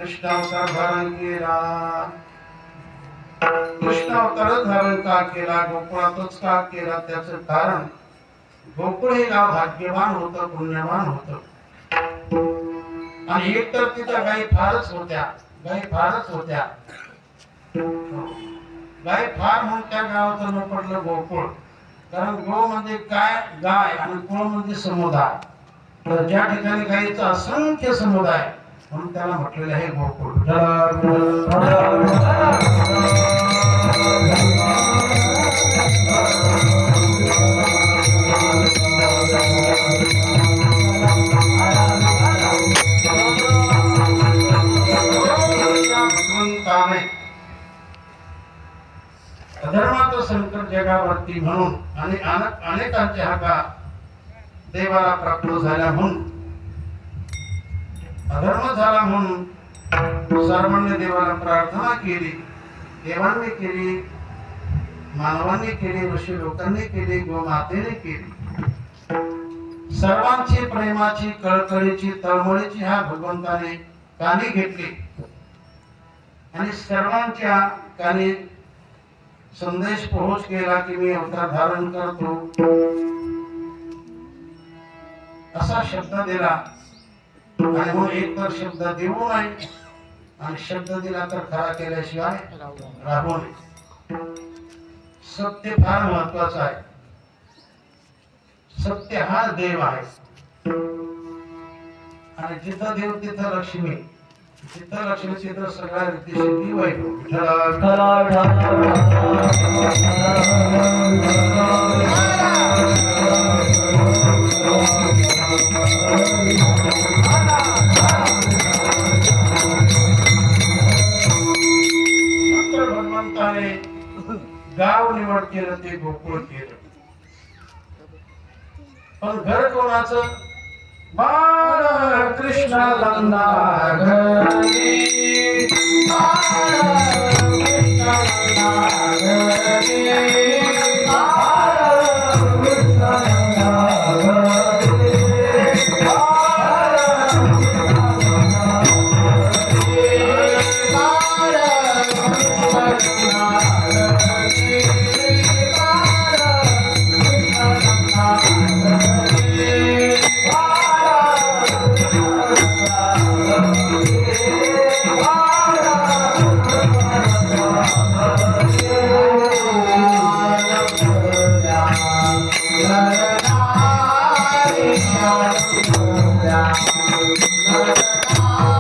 कृष्ण अवतार धारण केला. कृष्ण अवतार धारण का केला, गोकुळातच का केला, त्याचं कारण गोकुळ हे गाव भाग्यवान होतं, पुण्यवान होतं. आणि एक तर तिथं गायी फारच होत्या, गायी फारच होत्या. गाय फार म्हणून त्या गावाचं नाव पडलं गोकुळ. कारण गो म्हणजे काय, गाय, आणि कुळ म्हणजे समुदाय. तर ज्या ठिकाणी गायीचा असंख्य समुदाय म्हणून त्याला म्हटलेलं आहे गोकुळ. भगवंताने अधर्माचं संकट जगावरती म्हणून आणि अनेकांच्या हाका देवाला प्राप्त झाल्या म्हणून, अधर्म झाला म्हणून सर्वांनी देवाला प्रार्थना केली. देवांनी केली, मानवांनी केली, ऋषी लोकांनी केली, गोमातेने केली. सर्वांची प्रेमाची, कळकळीची, तळमळीची ह्या भगवंताने कानी घेतली आणि सर्वांच्या कानी संदेश पोहोच केला की मी अवतार धारण करतो असा शब्द दिला. आणि म्हणून एक तर शब्द देऊ नये, आणि शब्द दिला तर खरा केल्याशिवाय राहू नये. सत्य फार महत्वाचं आहे. सत्य हा देव आहे. आणि जिथं देव तिथं लक्ष्मी, जिथं लक्ष्मी तिथं सगळ्या रीती सिद्धी वैभव. भगवंताने गाव निवड केलं, ते गोकुळ केलं. पण घर कोणाचं? बाळ कृष्ण लंदा घरी, बाळ कृष्ण लंदा घरी.